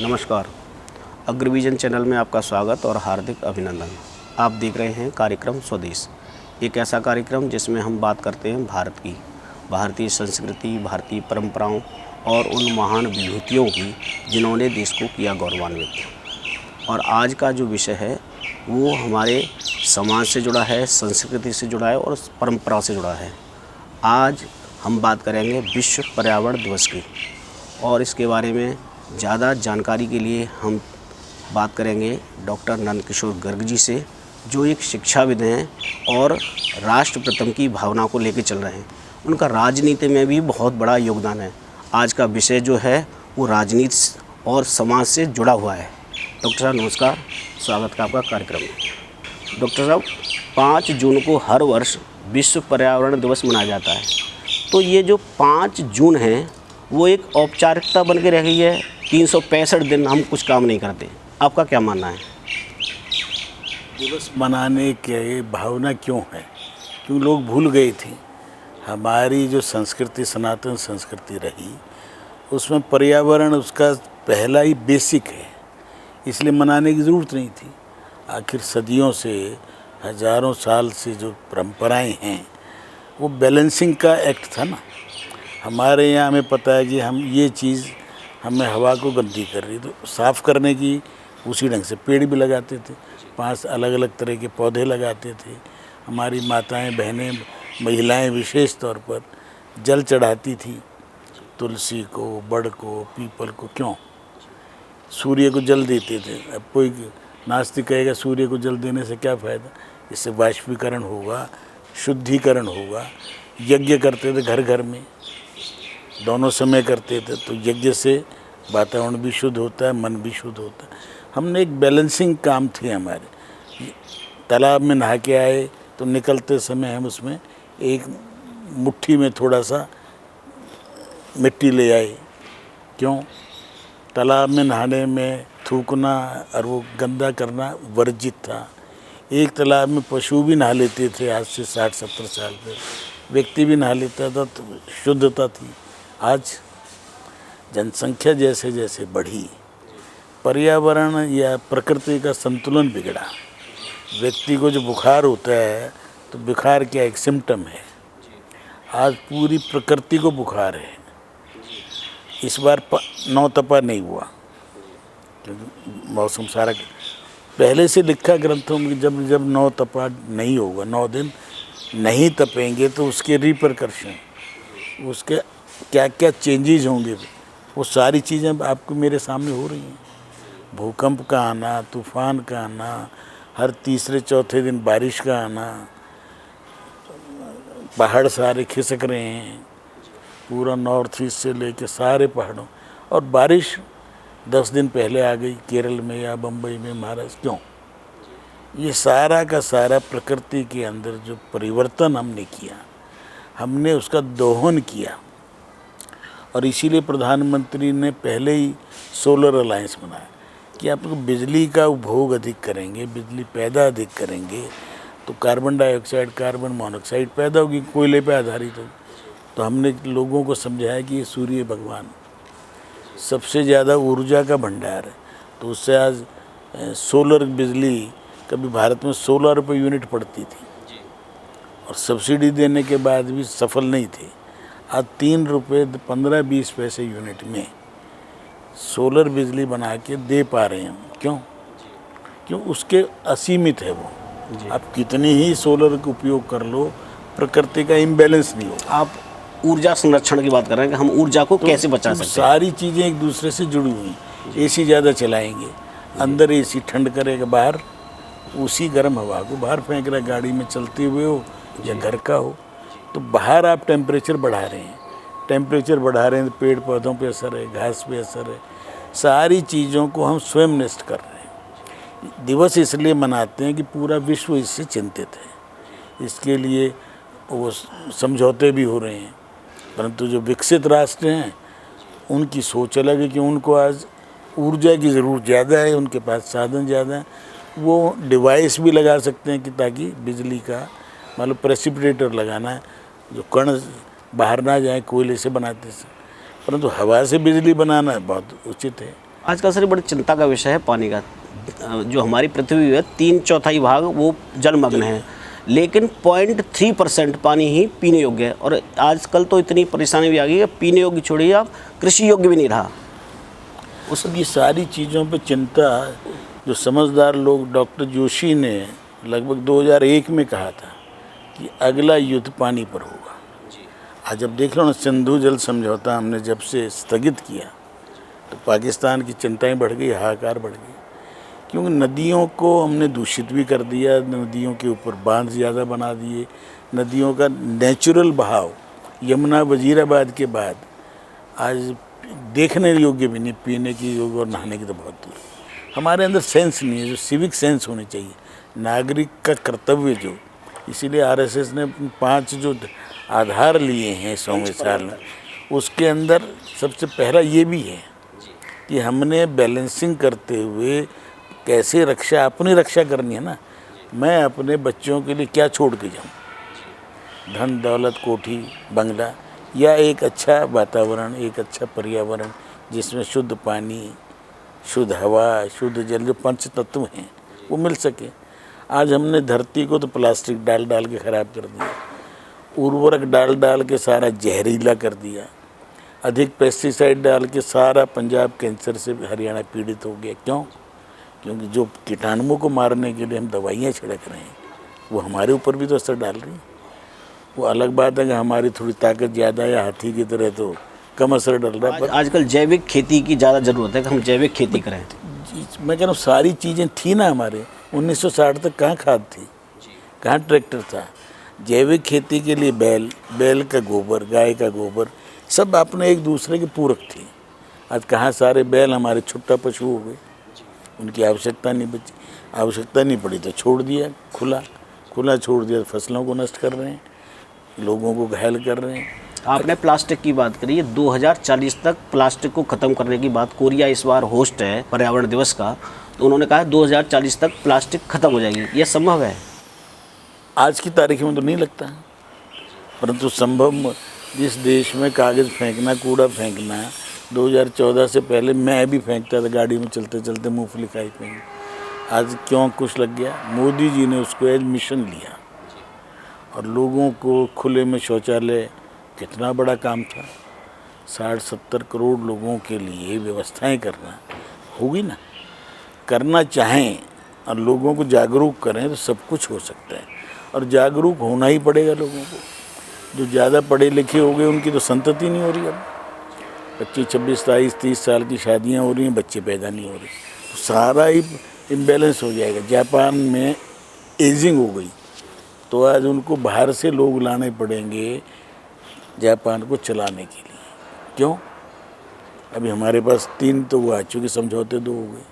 नमस्कार। अग्रविजन चैनल में आपका स्वागत और हार्दिक अभिनंदन। आप देख रहे हैं कार्यक्रम स्वदेश, एक ऐसा कार्यक्रम जिसमें हम बात करते हैं भारत की, भारतीय संस्कृति, भारतीय परंपराओं और उन महान विभूतियों की जिन्होंने देश को किया गौरवान्वित। और आज का जो विषय है वो हमारे समाज से जुड़ा है, संस्कृति से जुड़ा है और परंपरा से जुड़ा है। आज हम बात करेंगे विश्व पर्यावरण दिवस की, और इसके बारे में ज़्यादा जानकारी के लिए हम बात करेंगे डॉक्टर नंदकिशोर गर्ग जी से, जो एक शिक्षाविद हैं और राष्ट्र प्रथम की भावना को लेकर चल रहे हैं। उनका राजनीति में भी बहुत बड़ा योगदान है। आज का विषय जो है वो राजनीति और समाज से जुड़ा हुआ है। डॉक्टर साहब नमस्कार, स्वागत है आपका कार्यक्रम में। डॉक्टर साहब, 5 जून को हर वर्ष विश्व पर्यावरण दिवस मनाया जाता है, तो ये जो 5 जून है वो एक औपचारिकता बन के रह गई है। 365 दिन हम कुछ काम नहीं करते। आपका क्या मानना है? दिवस मनाने की भावना क्यों है? क्यों लोग भूल गए थे। हमारी जो संस्कृति, सनातन संस्कृति रही, उसमें पर्यावरण उसका पहला ही बेसिक है, इसलिए मनाने की ज़रूरत नहीं थी। आखिर सदियों से, हजारों साल से जो परंपराएं हैं वो बैलेंसिंग का एक्ट था ना। हमारे यहाँ हमें पता है कि हम ये चीज़ हमें हवा को गंदी कर रही, तो साफ़ करने की उसी ढंग से पेड़ भी लगाते थे, 5 अलग अलग तरह के पौधे लगाते थे। हमारी माताएं, बहनें, महिलाएं विशेष तौर पर जल चढ़ाती थी, तुलसी को, बड़ को, पीपल को। क्यों? सूर्य को जल देते थे। अब कोई नास्तिक कहेगा सूर्य को जल देने से क्या फ़ायदा? इससे वाष्पीकरण होगा, शुद्धिकरण होगा। यज्ञ करते थे घर घर में, दोनों समय करते थे, तो यज्ञ से वातावरण भी शुद्ध होता है, मन भी शुद्ध होता है। हमने एक बैलेंसिंग काम थे हमारे। तालाब में नहा के आए तो निकलते समय हम उसमें एक मुट्ठी में थोड़ा सा मिट्टी ले आए। क्यों? तालाब में नहाने में थूकना और वो गंदा करना वर्जित था। एक तालाब में पशु भी नहा लेते थे, आज से 60-70 साल पहले व्यक्ति भी नहा लेता था, तो शुद्धता थी। आज जनसंख्या जैसे जैसे बढ़ी, पर्यावरण या प्रकृति का संतुलन बिगड़ा। व्यक्ति को जो बुखार होता है, तो बुखार क्या एक सिम्टम है। आज पूरी प्रकृति को बुखार है। इस बार नौतपा नहीं हुआ क्योंकि मौसम सारा पहले से लिखा ग्रंथों में, जब जब नौतपा नहीं होगा, 9 दिन नहीं तपेंगे, तो उसके रिपरकर्शन, उसके क्या क्या चेंजेज होंगे, वो सारी चीज़ें आपको मेरे सामने हो रही हैं। भूकंप का आना, तूफान का आना, हर तीसरे चौथे दिन बारिश का आना, पहाड़ सारे खिसक रहे हैं, पूरा नॉर्थ ईस्ट से लेके सारे पहाड़ों। और बारिश 10 दिन पहले आ गई केरल में या बम्बई में, महाराष्ट्र। क्यों? ये सारा का सारा प्रकृति के अंदर जो परिवर्तन हमने किया, हमने उसका दोहन किया। और इसीलिए प्रधानमंत्री ने पहले ही सोलर अलायंस बनाया कि आप बिजली का उपभोग अधिक करेंगे, बिजली पैदा अधिक करेंगे, तो कार्बन डाइऑक्साइड, कार्बन मोनोऑक्साइड पैदा होगी, कोयले पे आधारित होगी। तो हमने लोगों को समझाया कि ये सूर्य भगवान सबसे ज़्यादा ऊर्जा का भंडार है। तो उससे आज सोलर बिजली, कभी भारत में 16 रुपये यूनिट पड़ती थी और सब्सिडी देने के बाद भी सफल नहीं थे। आज 3 रुपये 15-20 पैसे यूनिट में सोलर बिजली बना के दे पा रहे हैं। क्यों? क्यों? उसके असीमित है वो। आप कितनी ही सोलर का उपयोग कर लो, प्रकृति का इम्बैलेंस नहीं होगा। आप ऊर्जा संरक्षण की बात कर रहे हैं कि हम ऊर्जा को कैसे बचा सकते हैं। सारी चीज़ें एक दूसरे से जुड़ी हुई। एसी ज़्यादा चलाएंगे, अंदर एसी ठंड करेगा, बाहर उसी गर्म हवा को बाहर फेंक रहा है, गाड़ी में चलते हुए हो या घर का हो। तो बाहर आप टेम्परेचर बढ़ा रहे हैं, टेम्परेचर बढ़ा रहे हैं तो पेड़ पौधों पे असर है, घास पे असर है, सारी चीज़ों को हम स्वयं नष्ट कर रहे हैं। दिवस इसलिए मनाते हैं कि पूरा विश्व इससे चिंतित है। इसके लिए वो समझौते भी हो रहे हैं, परंतु जो विकसित राष्ट्र हैं उनकी सोच अलग है कि उनको आज ऊर्जा की ज़रूरत ज़्यादा है, उनके पास साधन ज़्यादा है। वो डिवाइस भी लगा सकते हैं कि ताकि बिजली का, मतलब प्रेसिपिटेटर लगाना है, जो कण बाहर ना जाए, कोयले से बनाते से। परंतु हवा से बिजली बनाना बहुत उचित है। आजकल सर बड़ी चिंता का विषय है पानी का। जो हमारी पृथ्वी है 3/4 भाग वो जलमग्न है, लेकिन 0.3% पानी ही पीने योग्य है। और आजकल तो इतनी परेशानी भी आ गई है, पीने योग्य छोड़िए आप, कृषि योग्य भी नहीं रहा। उस ये सारी चीज़ों पे चिंता जो समझदार लोग, डॉक्टर जोशी ने लगभग 2001 में कहा था कि अगला युद्ध पानी पर होगा। आज जब देख लो ना, सिंधु जल समझौता हमने जब से स्थगित किया तो पाकिस्तान की चिंताएं बढ़ गई, हाहाकार बढ़ गई, क्योंकि नदियों को हमने दूषित भी कर दिया, नदियों के ऊपर बांध ज़्यादा बना दिए, नदियों का नेचुरल बहाव यमुना वजीराबाद के बाद आज देखने योग्य भी नहीं, पीने की योग्य और नहाने की तो बहुत दूर। हमारे अंदर सेंस नहीं है, जो सिविक सेंस होनी चाहिए, नागरिक का कर्तव्य जो, इसीलिए आरएसएस ने 5 जो आधार लिए हैं 100वें साल में, उसके अंदर सबसे पहला ये भी है कि हमने बैलेंसिंग करते हुए कैसे रक्षा, अपनी रक्षा करनी है ना। मैं अपने बच्चों के लिए क्या छोड़ के जाऊँ, धन दौलत, कोठी बंगला, या एक अच्छा वातावरण, एक अच्छा पर्यावरण जिसमें शुद्ध पानी, शुद्ध हवा, शुद्ध जल, जो पंच तत्व हैं वो मिल सके। आज हमने धरती को तो प्लास्टिक डाल डाल के ख़राब कर दिया, उर्वरक डाल डाल के सारा जहरीला कर दिया, अधिक पेस्टिसाइड डाल के सारा पंजाब कैंसर से हरियाणा पीड़ित हो गया। क्यों? क्योंकि जो कीटाणुओं को मारने के लिए हम दवाइयाँ छिड़क रहे हैं वो हमारे ऊपर भी तो असर डाल रही हैं। वो अलग बात है कि हमारी थोड़ी ताकत ज़्यादा है, हाथी की तरह तो कम असर डल रहा है। पर आजकल जैविक खेती की ज़्यादा ज़रूरत है कि हम जैविक खेती करें। मैं कह रहा हूँ सारी चीज़ें थी ना हमारे 1960 तक, कहाँ खाद थी, कहाँ ट्रैक्टर था। जैविक खेती के लिए बैल का गोबर, गाय का गोबर, सब अपने एक दूसरे के पूरक थे। आज कहाँ सारे बैल हमारे छुट्टा पशु हो गए, उनकी आवश्यकता नहीं बची, आवश्यकता नहीं पड़ी तो छोड़ दिया, खुला छोड़ दिया, फसलों को नष्ट कर रहे हैं, लोगों को घायल कर रहे हैं। आपने प्लास्टिक की बात करी है, 2040 तक प्लास्टिक को ख़त्म करने की बात, कोरिया इस बार होस्ट है पर्यावरण दिवस का, तो उन्होंने कहा 2040 तक प्लास्टिक ख़त्म हो जाएगी। यह संभव है? आज की तारीख में तो नहीं लगता, परंतु संभव। जिस देश में कागज़ फेंकना, कूड़ा फेंकना 2014 से पहले मैं भी फेंकता था, गाड़ी में चलते चलते मूँगफली खाई फेंकी, आज क्यों कुछ लग गया? मोदी जी ने उसको एज मिशन लिया और लोगों को खुले में शौचालय, कितना बड़ा काम था, 60-70 करोड़ लोगों के लिए व्यवस्थाएं करना होगी ना। करना चाहें और लोगों को जागरूक करें तो सब कुछ हो सकता है, और जागरूक होना ही पड़ेगा लोगों को। जो ज़्यादा पढ़े लिखे हो गए उनकी तो संतति नहीं हो रही, अब 25, 26, 23, 30 साल की शादियां हो रही हैं, बच्चे पैदा नहीं हो रहे, तो सारा ही इम्बैलेंस हो जाएगा। जापान में एजिंग हो गई तो आज उनको बाहर से लोग लाने पड़ेंगे जापान को चलाने के लिए। क्यों? अभी हमारे पास 3 तो वो आ चुके समझौते, 2 हो गए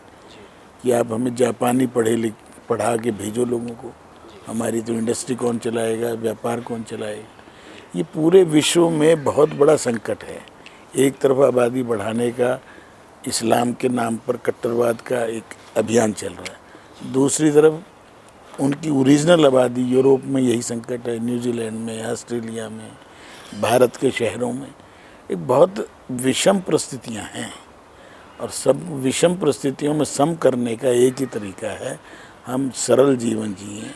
कि आप हमें जापानी पढ़ा के भेजो लोगों को, हमारी तो इंडस्ट्री कौन चलाएगा, व्यापार कौन चलाएगा। ये पूरे विश्व में बहुत बड़ा संकट है। एक तरफ आबादी बढ़ाने का, इस्लाम के नाम पर कट्टरवाद का एक अभियान चल रहा है, दूसरी तरफ उनकी ओरिजिनल आबादी, यूरोप में यही संकट है, न्यूजीलैंड में, ऑस्ट्रेलिया में, भारत के शहरों में एक बहुत विषम परिस्थितियां हैं। और सब विषम परिस्थितियों में सम करने का एक ही तरीका है, हम सरल जीवन जिए,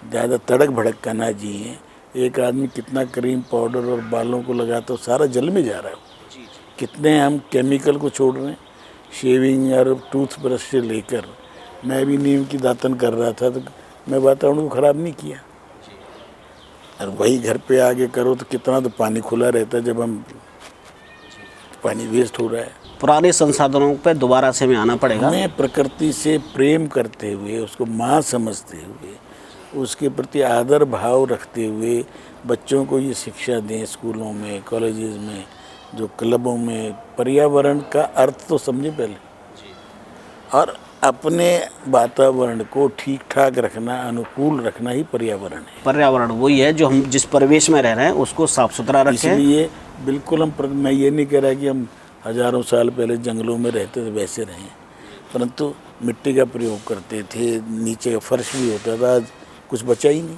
ज़्यादा तड़क भड़क का ना जिए। एक आदमी कितना क्रीम पाउडर और बालों को लगाता, सारा जल में जा रहा है। कितने हम केमिकल को छोड़ रहे हैं, शेविंग और टूथब्रश से लेकर। मैं भी नीम की दातन कर रहा था तो मैं वातावरण को ख़राब नहीं किया, और वही घर पे आगे करो तो कितना तो पानी खुला रहता है, जब हम पानी वेस्ट हो रहा है। पुराने संसाधनों पे दोबारा से हमें आना पड़ेगा। हमें प्रकृति से प्रेम करते हुए, उसको माँ समझते हुए, उसके प्रति आदर भाव रखते हुए बच्चों को ये शिक्षा दें, स्कूलों में, कॉलेजेस में, जो क्लबों में। पर्यावरण का अर्थ तो समझे पहले, और अपने वातावरण को ठीक ठाक रखना, अनुकूल रखना ही पर्यावरण है। पर्यावरण वही है जो हम जिस परिवेश में रह रहे हैं उसको साफ सुथरा रखें। इसलिए बिल्कुल मैं ये नहीं कह रहा कि हम हज़ारों साल पहले जंगलों में रहते थे वैसे रहें, परंतु मिट्टी का प्रयोग करते थे, नीचे का फर्श भी होता था, आज कुछ बचा ही नहीं।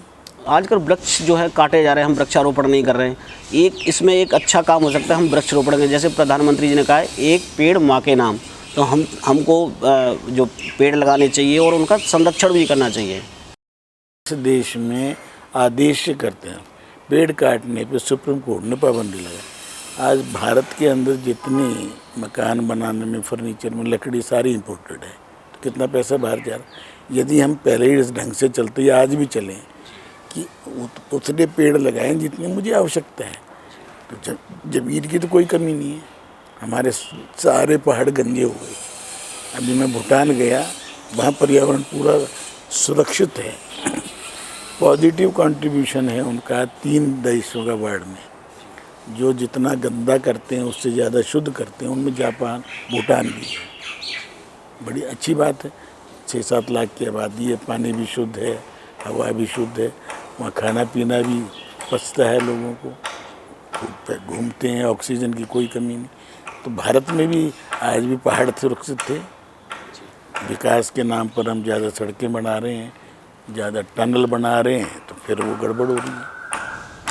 आजकल वृक्ष जो है काटे जा रहे हैं, हम वृक्षारोपण नहीं कर रहे हैं। इसमें एक अच्छा काम हो सकता है, हम वृक्षारोपण करें। जैसे प्रधानमंत्री जी ने कहा है, एक पेड़ माँ के नाम, तो हमको जो पेड़ लगाने चाहिए और उनका संरक्षण भी करना चाहिए। इस देश में आदेश करते हैं, पेड़ काटने पे सुप्रीम कोर्ट ने पाबंदी लगाई। आज भारत के अंदर जितनी मकान बनाने में, फर्नीचर में लकड़ी सारी इंपोर्टेड है, तो कितना पैसा बाहर जा रहा है। यदि हम पहले ही इस ढंग से चलते या आज भी चलें कि उतने पेड़ लगाएं जितनी मुझे आवश्यकता है, तो जमीन की तो कोई कमी नहीं है। हमारे सारे पहाड़ गंजे हो गए। अभी मैं भूटान गया, वहाँ पर्यावरण पूरा सुरक्षित है। पॉजिटिव कंट्रीब्यूशन है उनका 3 देशों का वर्ल्ड में। जो जितना गंदा करते हैं उससे ज़्यादा शुद्ध करते हैं, उनमें जापान, भूटान भी है। बड़ी अच्छी बात है। 6-7 लाख की आबादी है, पानी भी शुद्ध है, हवा भी शुद्ध है, वहाँ खाना पीना भी पचता है लोगों को, घूमते हैं, ऑक्सीजन की कोई कमी नहीं। तो भारत में भी आज भी पहाड़ सुरक्षित थे। विकास के नाम पर हम ज़्यादा सड़कें बना रहे हैं, ज़्यादा टनल बना रहे हैं, तो फिर वो गड़बड़ हो रही है।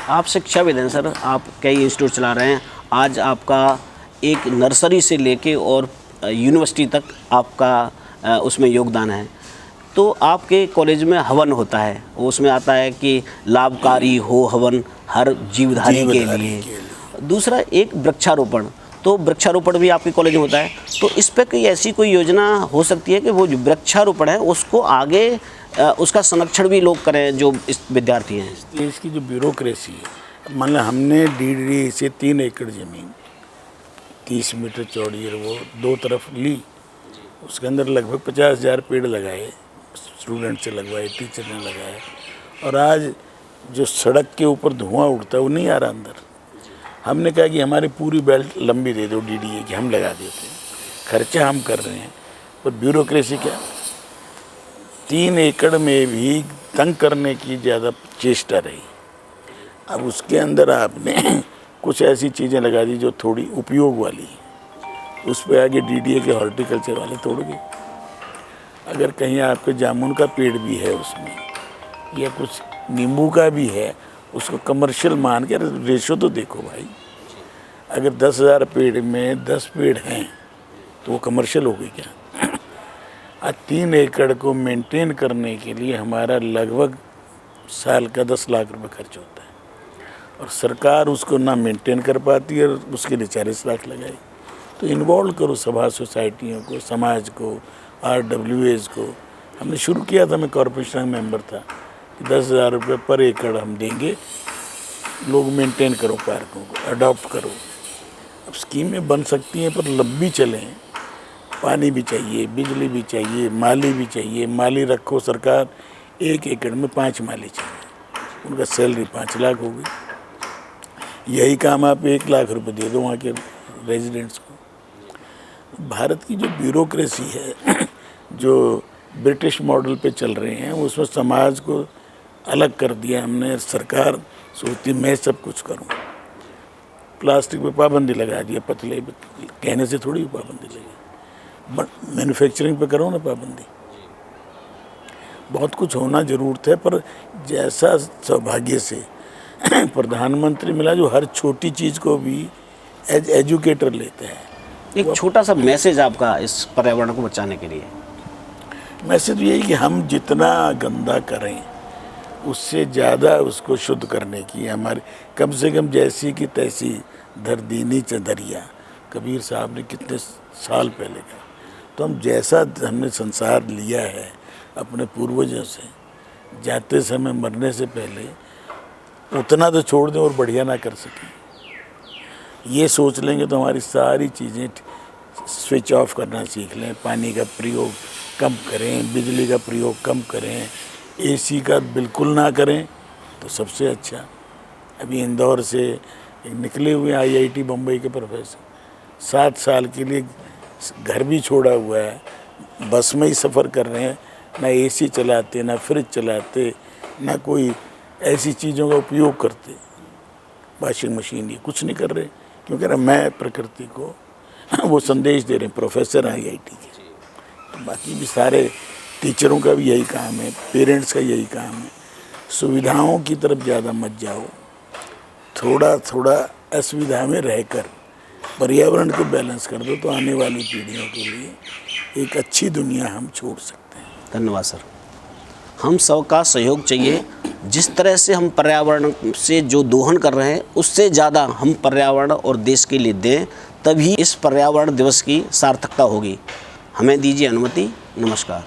आप शिक्षाविद हैं सर, आप कई इंस्टीट्यूट चला रहे हैं। आज आपका एक नर्सरी से लेके और यूनिवर्सिटी तक आपका उसमें योगदान है। तो आपके कॉलेज में हवन होता है, उसमें आता है कि लाभकारी हो हवन हर जीवधारी के लिए। दूसरा एक वृक्षारोपण, तो वृक्षारोपण भी आपके कॉलेज में होता है। तो इस पर कोई ऐसी कोई योजना हो सकती है कि वो जो वृक्षारोपण है उसको आगे उसका संरक्षण भी लोग करें, जो इस विद्यार्थी हैं। देश की जो ब्यूरोक्रेसी है, मान लो हमने डीडी से 3 एकड़ ज़मीन 30 मीटर चौड़ी है, वो 2 तरफ ली। उसके अंदर लगभग 50,000 पेड़ लगाए, स्टूडेंट से लगवाए, टीचर ने लगाए। और आज जो सड़क के ऊपर धुआं उड़ता है वो नहीं आ रहा अंदर। हमने कहा कि हमारी पूरी बेल्ट लंबी दे दो डीडीए की, हम लगा देते हैं, खर्चा हम कर रहे हैं। पर ब्यूरोक्रेसी क्या, 3 एकड़ में भी तंग करने की ज़्यादा चेष्टा रही। अब उसके अंदर आपने कुछ ऐसी चीज़ें लगा दी जो थोड़ी उपयोग वाली, उस पर आगे डीडीए के हॉर्टिकल्चर वाले तोड़ गए। अगर कहीं आपके जामुन का पेड़ भी है उसमें, या कुछ नींबू का भी है, उसको कमर्शियल मान के, रेशो तो देखो भाई। अगर 10,000 पेड़ में 10 पेड़ हैं तो वो कमर्शियल हो गई क्या? आज 3 एकड़ को मेंटेन करने के लिए हमारा लगभग साल का 10 लाख रुपए खर्च होता है, और सरकार उसको ना मेंटेन कर पाती है और उसके लिए 40 लाख लगाई। तो इन्वॉल्व करो सभा सोसाइटियों को, समाज को, RWAs को। हमने शुरू किया था, मैं कॉरपोरेशन मेंबर था, कि 10,000 रुपये पर एकड़ हम देंगे, लोग मेंटेन करो, पार्कों को अडॉप्ट करो। अब स्कीमें बन सकती हैं पर लंबी चलें। पानी भी चाहिए, बिजली भी चाहिए, माली भी चाहिए। माली रखो, सरकार 1 एकड़ में 5 माली चाहिए, उनका सैलरी 5 लाख हो गई। यही काम आप 1 लाख रुपए दे दो वहाँ के रेजिडेंट्स को। भारत की जो ब्यूरोक्रेसी है, जो ब्रिटिश मॉडल पे चल रहे हैं, उसमें समाज को अलग कर दिया हमने। सरकार सोचती मैं सब कुछ करूं, प्लास्टिक पे पाबंदी लगा दिया, पतले कहने से थोड़ी पाबंदी लगी, बट मैन्युफैक्चरिंग पे करो ना पाबंदी। बहुत कुछ होना ज़रूरत है, पर जैसा सौभाग्य से प्रधानमंत्री मिला जो हर छोटी चीज़ को भी एज एजुकेटर लेते हैं। एक छोटा सा मैसेज आपका इस पर्यावरण को बचाने के लिए। मैसेज यही कि हम जितना गंदा करें उससे ज़्यादा उसको शुद्ध करने की हमारी, कम से कम जैसी की तैसी धर दीनी चदरिया, कबीर साहब ने कितने साल पहले कहा। तो हम जैसा हमने संसार लिया है अपने पूर्वजों से, जाते समय मरने से पहले उतना तो छोड़ दें और बढ़िया ना कर सकें, ये सोच लेंगे तो हमारी सारी चीज़ें स्विच ऑफ करना सीख लें। पानी का प्रयोग कम करें, बिजली का प्रयोग कम करें, एसी का बिल्कुल ना करें तो सबसे अच्छा। अभी इंदौर से एक निकले हुए IIT बम्बई के प्रोफेसर 7 साल के लिए घर भी छोड़ा हुआ है, बस में ही सफ़र कर रहे हैं, ना एसी चलाते, ना फ्रिज चलाते, ना कोई ऐसी चीज़ों का उपयोग करते, वॉशिंग मशीन, ये कुछ नहीं कर रहे, क्योंकि मैं प्रकृति को वो संदेश दे रहे हैं। प्रोफेसर हैं IIT के। बाकी भी सारे टीचरों का भी यही काम है, पेरेंट्स का यही काम है। सुविधाओं की तरफ ज़्यादा मत जाओ, थोड़ा थोड़ा असुविधा में रहकर पर्यावरण को बैलेंस कर दो तो आने वाली पीढ़ियों के लिए एक अच्छी दुनिया हम छोड़ सकते हैं। धन्यवाद सर। हम सबका सहयोग चाहिए। जिस तरह से हम पर्यावरण से जो दोहन कर रहे हैं उससे ज़्यादा हम पर्यावरण और देश के लिए दें, तभी इस पर्यावरण दिवस की सार्थकता होगी। हमें दीजिए अनुमति। नमस्कार।